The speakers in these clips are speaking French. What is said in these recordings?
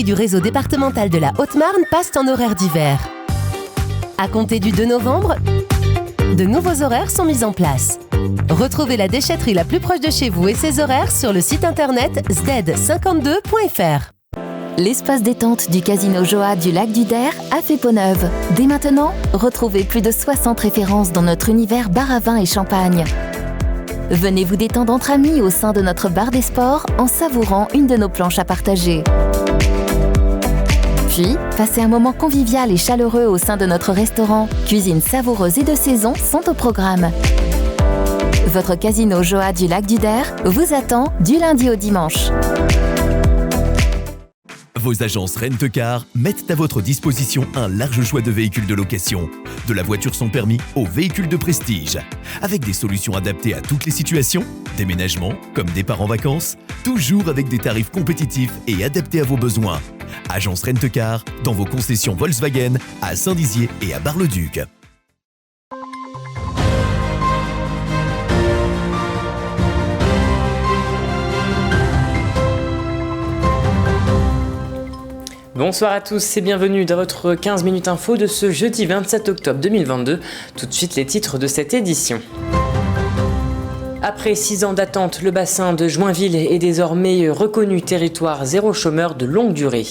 du réseau départemental de la Haute-Marne passent en horaire d'hiver. À compter du 2 novembre, de nouveaux horaires sont mis en place. Retrouvez la déchetterie la plus proche de chez vous et ses horaires sur le site internet zded52.fr. L'espace détente du Casino Joa du Lac du Der a fait peau neuve. Dès maintenant, retrouvez plus de 60 références dans notre univers bar à vin et champagne. Venez vous détendre entre amis au sein de notre bar des sports en savourant une de nos planches à partager. Puis, passez un moment convivial et chaleureux au sein de notre restaurant. Cuisine savoureuse et de saison sont au programme. Votre Casino Joa du Lac du Der vous attend du lundi au dimanche. Vos agences Rent-A-Car mettent à votre disposition un large choix de véhicules de location, de la voiture sans permis aux véhicules de prestige, avec des solutions adaptées à toutes les situations, déménagement comme départ en vacances, toujours avec des tarifs compétitifs et adaptés à vos besoins. Agence Rent-A-Car dans vos concessions Volkswagen à Saint-Dizier et à Bar-le-Duc. Bonsoir à tous et bienvenue dans votre 15 minutes info de ce jeudi 27 octobre 2022. Tout de suite les titres de cette édition. Après 6 ans d'attente, le bassin de Joinville est désormais reconnu territoire zéro chômeur de longue durée.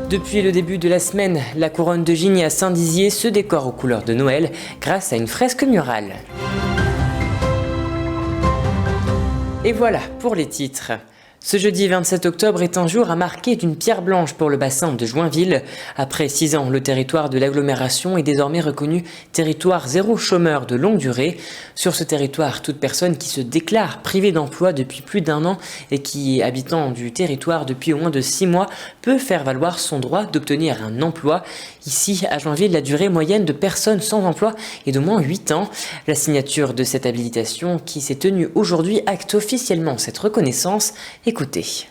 Depuis le début de la semaine, la couronne de Gigny à Saint-Dizier se décore aux couleurs de Noël grâce à une fresque murale. Et voilà pour les titres. Ce jeudi 27 octobre est un jour à marquer d'une pierre blanche pour le bassin de Joinville. Après 6 ans, le territoire de l'agglomération est désormais reconnu territoire zéro chômeur de longue durée. Sur ce territoire, toute personne qui se déclare privée d'emploi depuis plus d'1 an et qui est habitant du territoire depuis au moins de 6 mois peut faire valoir son droit d'obtenir un emploi. Ici, à Joinville, la durée moyenne de personnes sans emploi est d'au moins 8 ans. La signature de cette habilitation qui s'est tenue aujourd'hui acte officiellement cette reconnaissance. Écoutez.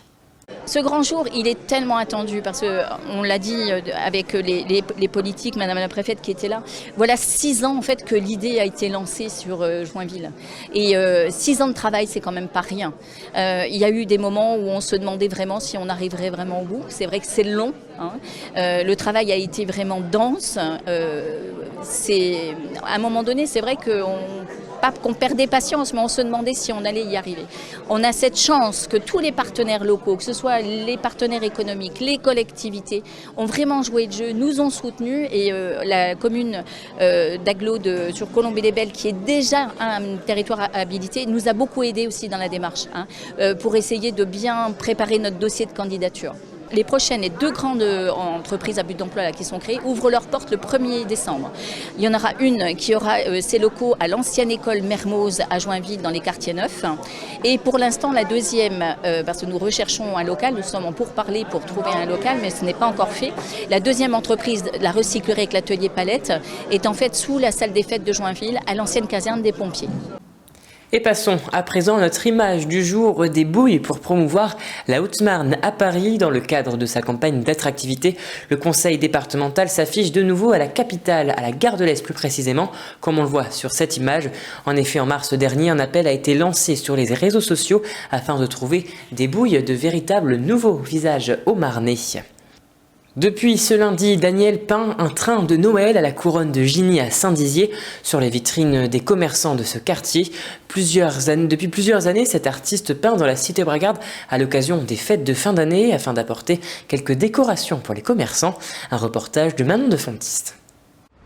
Ce grand jour, il est tellement attendu parce qu'on l'a dit avec les politiques, Madame la préfète qui était là. Voilà 6 ans en fait que l'idée a été lancée sur Joinville. Et 6 ans de travail, c'est quand même pas rien. Il y a eu des moments où on se demandait vraiment si on arriverait vraiment au bout. C'est vrai que c'est long. Hein. Le travail a été vraiment dense. À un moment donné, c'est vrai pas qu'on perdait patience, mais on se demandait si on allait y arriver. On a cette chance que tous les partenaires locaux, que ce soit les partenaires économiques, les collectivités, ont vraiment joué le jeu, nous ont soutenus et la commune d'Aglo sur Colombey-les-Belles, qui est déjà un territoire habilité, nous a beaucoup aidé aussi dans la démarche pour essayer de bien préparer notre dossier de candidature. Les prochaines et 2 grandes entreprises à but d'emploi qui sont créées ouvrent leurs portes le 1er décembre. Il y en aura une qui aura ses locaux à l'ancienne école Mermoz à Joinville dans les quartiers neufs. Et pour l'instant, la deuxième, parce que nous recherchons un local, nous sommes en pourparlers pour trouver un local, mais ce n'est pas encore fait. La deuxième entreprise, la recyclerie avec l'atelier Palette, est en fait sous la salle des fêtes de Joinville, à l'ancienne caserne des pompiers. Et passons à présent à notre image du jour des bouilles pour promouvoir la Haute-Marne à Paris. Dans le cadre de sa campagne d'attractivité, le conseil départemental s'affiche de nouveau à la capitale, à la gare de l'Est plus précisément, comme on le voit sur cette image. En effet, en mars dernier, un appel a été lancé sur les réseaux sociaux afin de trouver des bouilles de véritables nouveaux visages haut-marnais. Depuis ce lundi, Daniel peint un train de Noël à la couronne de Gigny à Saint-Dizier sur les vitrines des commerçants de ce quartier. Depuis plusieurs années, cet artiste peint dans la cité Bragarde à l'occasion des fêtes de fin d'année afin d'apporter quelques décorations pour les commerçants. Un reportage de Manon de Fontiste.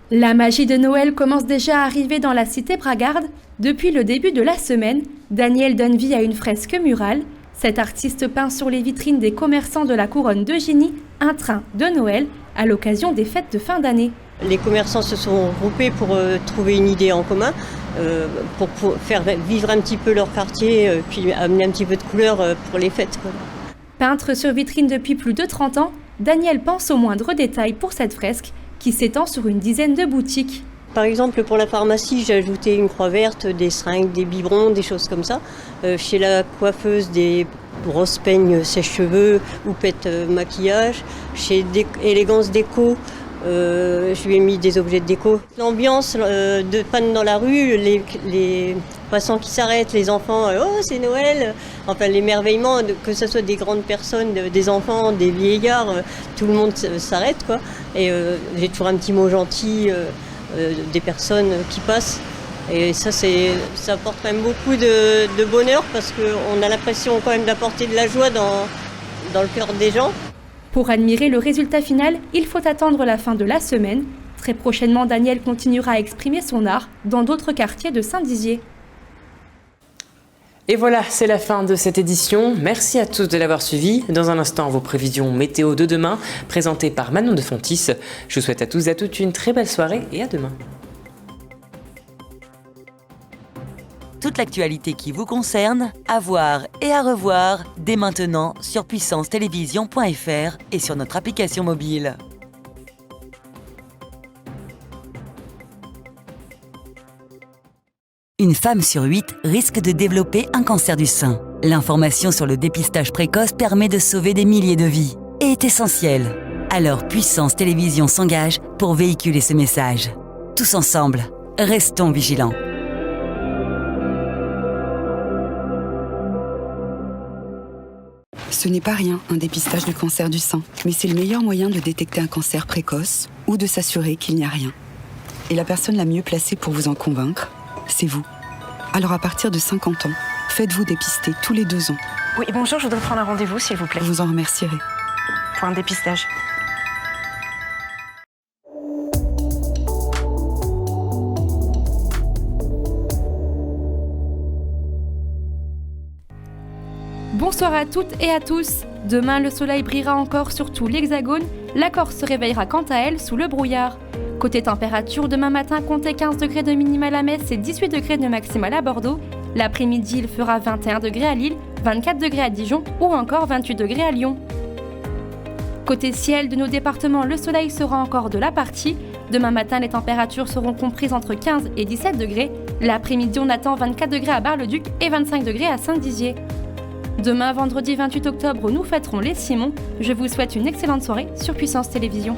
La magie de Noël commence déjà à arriver dans la cité Bragarde. Depuis le début de la semaine, Daniel donne vie à une fresque murale. Cet artiste peint sur les vitrines des commerçants de la couronne de Gigny un train de Noël à l'occasion des fêtes de fin d'année. Les commerçants se sont regroupés pour trouver une idée en commun, pour faire vivre un petit peu leur quartier, puis amener un petit peu de couleur pour les fêtes. Peintre sur vitrine depuis plus de 30 ans, Daniel pense aux moindres détails pour cette fresque qui s'étend sur une dizaine de boutiques. Par exemple, pour la pharmacie, j'ai ajouté une croix verte, des seringues, des biberons, des choses comme ça. Chez la coiffeuse, des brosses peignes sèche-cheveux, houppette maquillage. Chez Élégance Déco, Je lui ai mis des objets de déco. L'ambiance de panne dans la rue, les passants qui s'arrêtent, les enfants, oh c'est Noël. Enfin l'émerveillement, que ce soit des grandes personnes, des enfants, des vieillards, tout le monde s'arrête quoi. Et j'ai toujours un petit mot gentil des personnes qui passent. Et ça apporte quand même beaucoup de bonheur parce qu'on a l'impression quand même d'apporter de la joie dans le cœur des gens. Pour admirer le résultat final, il faut attendre la fin de la semaine. Très prochainement, Daniel continuera à exprimer son art dans d'autres quartiers de Saint-Dizier. Et voilà, c'est la fin de cette édition. Merci à tous de l'avoir suivi. Dans un instant, vos prévisions météo de demain, présentées par Manon de Fontis. Je vous souhaite à tous et à toutes une très belle soirée et à demain. Toute l'actualité qui vous concerne, à voir et à revoir dès maintenant sur puissancetélévision.fr et sur notre application mobile. Une femme sur 8 risque de développer un cancer du sein. L'information sur le dépistage précoce permet de sauver des milliers de vies et est essentielle. Alors Puissance Télévision s'engage pour véhiculer ce message. Tous ensemble, restons vigilants. Ce n'est pas rien, un dépistage de cancer du sein, mais c'est le meilleur moyen de détecter un cancer précoce ou de s'assurer qu'il n'y a rien. Et la personne la mieux placée pour vous en convaincre, c'est vous. Alors à partir de 50 ans, faites-vous dépister tous les 2 ans. Oui, bonjour, je voudrais prendre un rendez-vous, s'il vous plaît. Vous en remercierez. Pour un dépistage. Bonsoir à toutes et à tous. Demain, le soleil brillera encore sur tout l'Hexagone. La Corse se réveillera quant à elle sous le brouillard. Côté température, demain matin, comptez 15 degrés de minimale à Metz et 18 degrés de maximale à Bordeaux. L'après-midi, il fera 21 degrés à Lille, 24 degrés à Dijon ou encore 28 degrés à Lyon. Côté ciel de nos départements, le soleil sera encore de la partie. Demain matin, les températures seront comprises entre 15 et 17 degrés. L'après-midi, on attend 24 degrés à Bar-le-Duc et 25 degrés à Saint-Dizier. Demain, vendredi 28 octobre, nous fêterons les Simons. Je vous souhaite une excellente soirée sur Puissance Télévision.